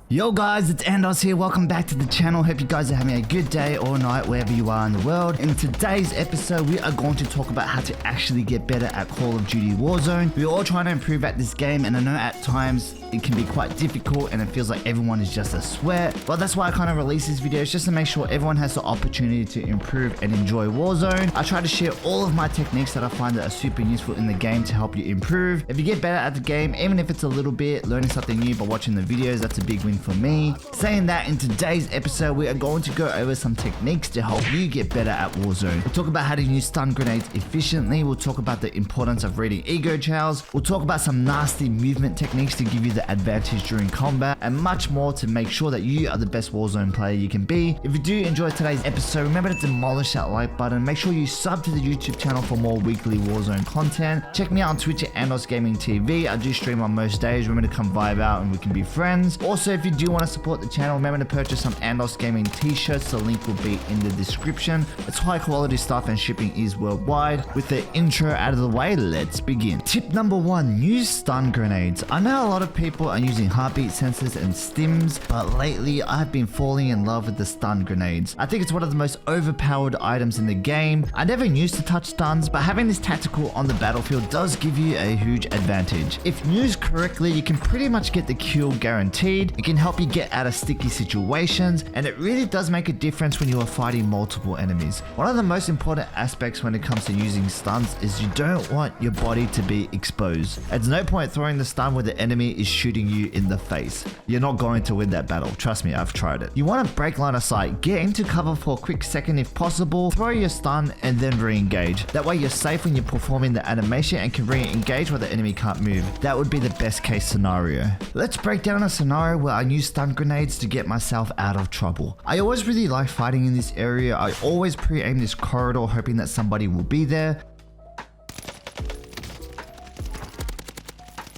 Yo guys, it's Andos here. Welcome back to the channel. Hope you guys are having a good day or night wherever you are in the world. In today's episode, we are going to talk about how to actually get better at Call of Duty Warzone. We're all trying to improve at this game, and I know at times it can be quite difficult and it feels like everyone is just a sweat. But that's why I kind of release these videos, just to make sure everyone has the opportunity to improve and enjoy Warzone. I try to share all of my techniques that I find that are super useful in the game to help you improve. If you get better at the game, even if it's a little bit, learning something new by watching the videos, that's a big win for me. Saying that, in today's episode, we are going to go over some techniques to help you get better at Warzone. We'll talk about how to use stun grenades efficiently. We'll talk about the importance of reading ego CHALS. We'll talk about some nasty movement techniques to give you the advantage during combat, and much more to make sure that you are the best Warzone player you can be. If you do enjoy today's episode, remember to demolish that like button. Make sure you sub to the YouTube channel for more weekly Warzone content. Check me out on Twitch at AndosGaming TV. I do stream on most days. Remember to come vibe out and we can be friends. Also, if you do want to support the channel, remember to purchase some AndosGaming t-shirts. The link will be in the description. It's high quality stuff and shipping is worldwide. With the intro out of the way, let's begin. Tip number 1, use stun grenades. I know a lot of people are using heartbeat sensors and stims, but lately I've been falling in love with the stun grenades. I think it's one of the most overpowered items in the game. I never used to touch stuns, but having this tactical on the battlefield does give you a huge advantage. If used correctly, you can pretty much get the kill guaranteed. It can help you get out of sticky situations, and it really does make a difference when you are fighting multiple enemies. One of the most important aspects when it comes to using stuns is you don't want your body to be exposed. There's no point throwing the stun where the enemy is shooting you in the face. You're not going to win that battle. Trust me, I've tried it. You want to break line of sight, get into cover for a quick second if possible, throw your stun and then re-engage. That way you're safe when you're performing the animation and can re-engage where the enemy can't move. That would be the best case scenario. Let's break down a scenario where I use stun grenades to get myself out of trouble. I always really like fighting in this area. I always pre-aim this corridor hoping that somebody will be there.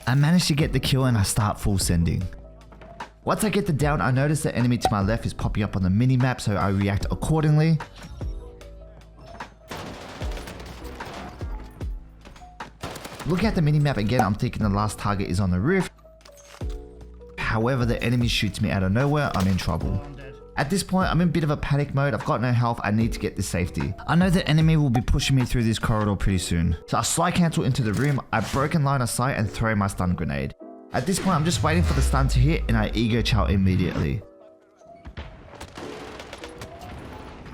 I manage to get the kill and I start full sending. Once I get the down, I notice the enemy to my left is popping up on the minimap, so I react accordingly. Looking at the minimap again, I'm thinking the last target is on the roof. However, the enemy shoots me out of nowhere. I'm in trouble. At this point, I'm in a bit of a panic mode. I've got no health. I need to get to safety. I know the enemy will be pushing me through this corridor pretty soon. So I slide cancel into the room. I broken line of sight and throw my stun grenade. At this point, I'm just waiting for the stun to hit and I ego chow immediately.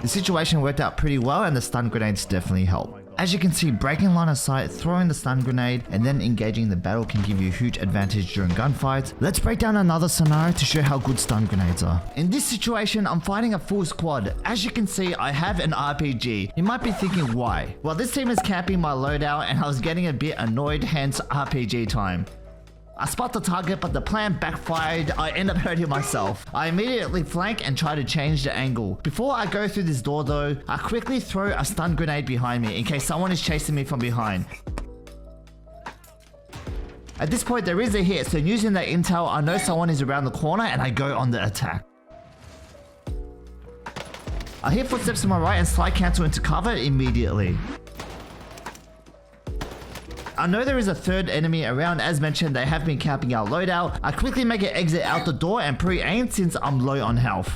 The situation worked out pretty well and the stun grenades definitely help. As you can see, breaking line of sight, throwing the stun grenade, and then engaging the battle can give you a huge advantage during gunfights. Let's break down another scenario to show how good stun grenades are. In this situation, I'm fighting a full squad. As you can see, I have an RPG. You might be thinking why? Well, this team is camping my loadout and I was getting a bit annoyed, hence RPG time. I spot the target, but the plan backfired. I end up hurting myself. I immediately flank and try to change the angle. Before I go through this door though, I quickly throw a stun grenade behind me in case someone is chasing me from behind. At this point there is a hit, so using that intel, I know someone is around the corner and I go on the attack. I hear footsteps to my right and slide cancel into cover immediately. I know there is a third enemy around. As mentioned, they have been camping our loadout. I quickly make an exit out the door and pre-aim since I'm low on health.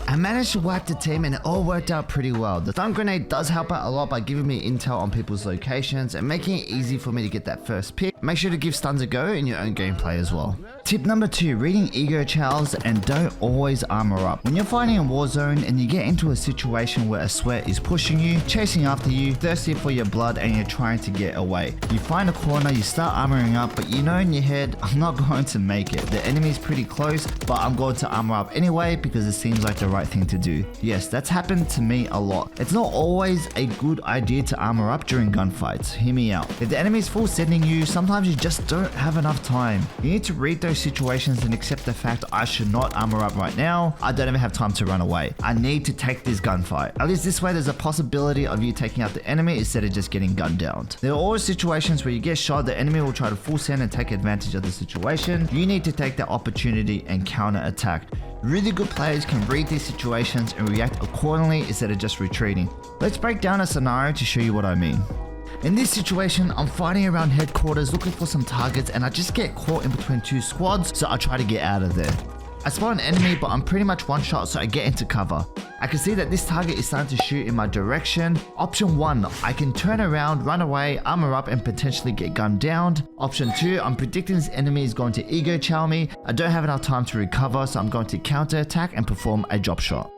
I managed to wipe the team and it all worked out pretty well. The stun grenade does help out a lot by giving me intel on people's locations and making it easy for me to get that first pick. Make sure to give stuns a go in your own gameplay as well. Tip number 2, reading ego CHALS and don't always armor up. When you're fighting in Warzone and you get into a situation where a sweat is pushing you, chasing after you, thirsty for your blood and you're trying to get away. You find a corner, you start armoring up, but you know in your head, I'm not going to make it. The enemy's pretty close, but I'm going to armor up anyway because it seems like the right thing to do. Yes, that's happened to me a lot. It's not always a good idea to armor up during gunfights. Hear me out. If the enemy's full sending you, sometimes you just don't have enough time. You need to read those situations and accept the fact I should not armor up right now. I don't even have time to run away. I need to take this gunfight. At least this way there's a possibility of you taking out the enemy instead of just getting gunned down. There are always situations where you get shot, the enemy will try to full send and take advantage of the situation. You need to take that opportunity and counter attack. Really good players can read these situations and react accordingly instead of just retreating. Let's break down a scenario to show you what I mean. In this situation, I'm fighting around headquarters looking for some targets and I just get caught in between two squads, so I try to get out of there. I spot an enemy, but I'm pretty much one shot, so I get into cover. I can see that this target is starting to shoot in my direction. Option 1, I can turn around, run away, armor up and potentially get gunned down. Option 2, I'm predicting this enemy is going to ego chow me. I don't have enough time to recover, so I'm going to counter attack and perform a drop shot.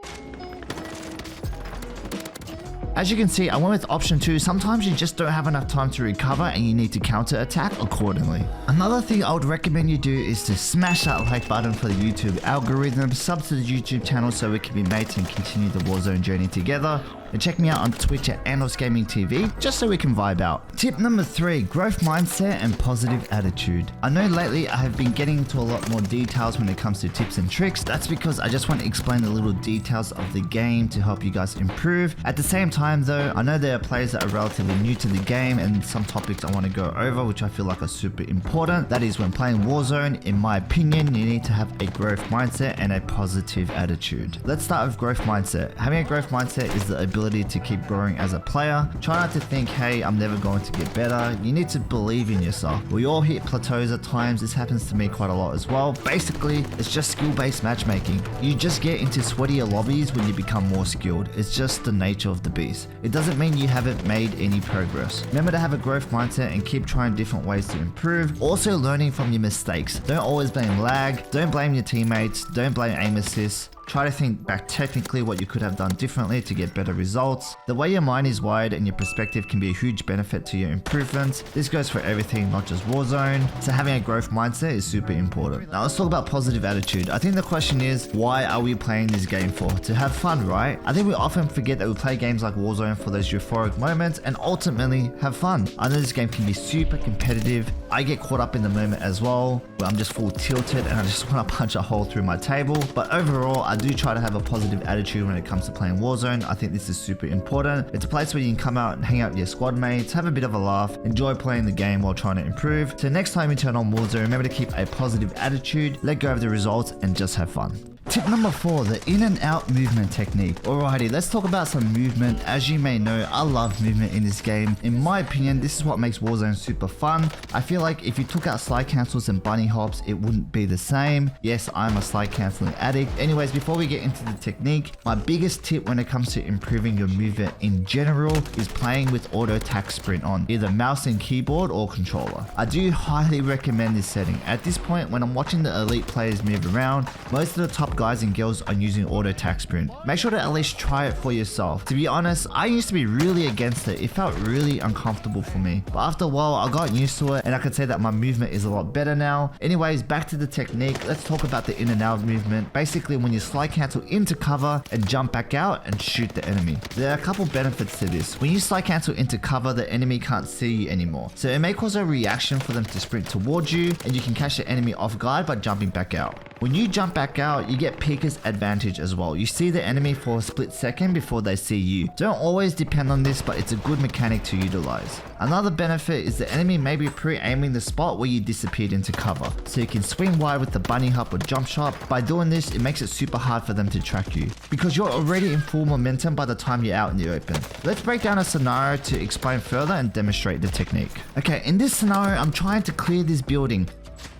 As you can see, I went with option 2. Sometimes you just don't have enough time to recover and you need to counter attack accordingly. Another thing I would recommend you do is to smash that like button for the YouTube algorithm, sub to the YouTube channel so we can be mates and continue the Warzone journey together. And check me out on Twitch at AndosGaming TV, just so we can vibe out. Tip number 3, growth mindset and positive attitude. I know lately I have been getting into a lot more details when it comes to tips and tricks. That's because I just want to explain the little details of the game to help you guys improve. At the same time though, I know there are players that are relatively new to the game and some topics I want to go over which I feel like are super important. That is, when playing Warzone, in my opinion, you need to have a growth mindset and a positive attitude. Let's start with growth mindset. Having a growth mindset is the ability to keep growing as a player. Try not to think, hey, I'm never going to get better. You need to believe in yourself. We all hit plateaus at times. This happens to me quite a lot as well. Basically, it's just skill-based matchmaking. You just get into sweatier lobbies when you become more skilled. It's just the nature of the beast. It doesn't mean you haven't made any progress. Remember to have a growth mindset and keep trying different ways to improve. Also learning from your mistakes. Don't always blame lag. Don't blame your teammates. Don't blame aim assists. Try to think back technically what you could have done differently to get better results. The way your mind is wired and your perspective can be a huge benefit to your improvements. This goes for everything, not just Warzone. So having a growth mindset is super important. Now let's talk about positive attitude. I think the question is, why are we playing this game for? To have fun, right? I think we often forget that we play games like Warzone for those euphoric moments and ultimately have fun. I know this game can be super competitive. I get caught up in the moment as well, where I'm just full tilted and I just want to punch a hole through my table. But overall, I do try to have a positive attitude when it comes to playing Warzone. I think this is super important. It's a place where you can come out and hang out with your squad mates, have a bit of a laugh, enjoy playing the game while trying to improve. So next time you turn on Warzone, remember to keep a positive attitude, let go of the results and just have fun. Tip number 4, the in and out movement technique. Alrighty, let's talk about some movement. As you may know, I love movement in this game. In my opinion, this is what makes Warzone super fun. I feel like if you took out slide cancels and bunny hops, it wouldn't be the same. Yes, I'm a slide canceling addict. Anyways, before we get into the technique, my biggest tip when it comes to improving your movement in general is playing with auto attack sprint on, either mouse and keyboard or controller. I do highly recommend this setting. At this point, when I'm watching the elite players move around, most of the top guys and girls are using auto attack sprint. Make sure to at least try it for yourself. To be honest, I used to be really against it. It felt really uncomfortable for me. But after a while, I got used to it and I could say that my movement is a lot better now. Anyways, back to the technique. Let's talk about the in and out movement. Basically, when you slide cancel into cover and jump back out and shoot the enemy. There are a couple benefits to this. When you slide cancel into cover, the enemy can't see you anymore. So it may cause a reaction for them to sprint towards you and you can catch the enemy off guard by jumping back out. When you jump back out, you get peeker's advantage as well. You see the enemy for a split second before they see you. Don't always depend on this, but it's a good mechanic to utilize. Another benefit is the enemy may be pre-aiming the spot where you disappeared into cover, so you can swing wide with the bunny hop or jump shot. By doing this, it makes it super hard for them to track you, because you're already in full momentum by the time you're out in the open. Let's break down a scenario to explain further and demonstrate the technique. Okay, in this scenario, I'm trying to clear this building.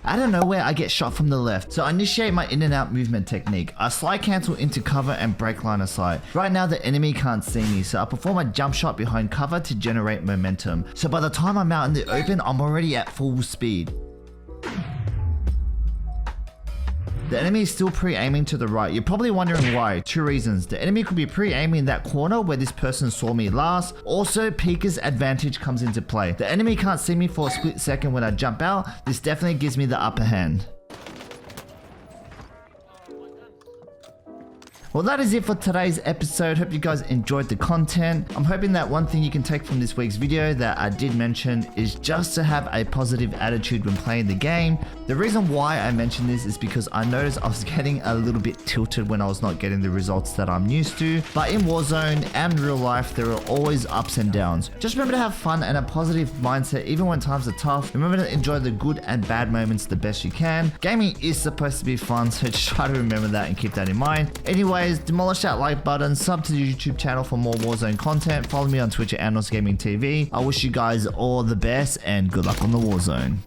Out of nowhere, I get shot from the left, so I initiate my in and out movement technique. I slide cancel into cover and break line of sight. Right now, the enemy can't see me, so I perform a jump shot behind cover to generate momentum. So by the time I'm out in the open, I'm already at full speed. The enemy is still pre-aiming to the right. You're probably wondering why. 2 reasons. The enemy could be pre-aiming that corner where this person saw me last. Also, peeker's advantage comes into play. The enemy can't see me for a split second when I jump out. This definitely gives me the upper hand. Well, that is it for today's episode. Hope you guys enjoyed the content. I'm hoping that one thing you can take from this week's video that I did mention is just to have a positive attitude when playing the game. The reason why I mentioned this is because I noticed I was getting a little bit tilted when I was not getting the results that I'm used to. But in Warzone and real life, there are always ups and downs. Just remember to have fun and a positive mindset even when times are tough. Remember to enjoy the good and bad moments the best you can. Gaming is supposed to be fun, so just try to remember that and keep that in mind. Anyway, always, demolish that like button, sub to the YouTube channel for more Warzone content, follow me on Twitch at AndosGaming TV. I wish you guys all the best and good luck on the Warzone.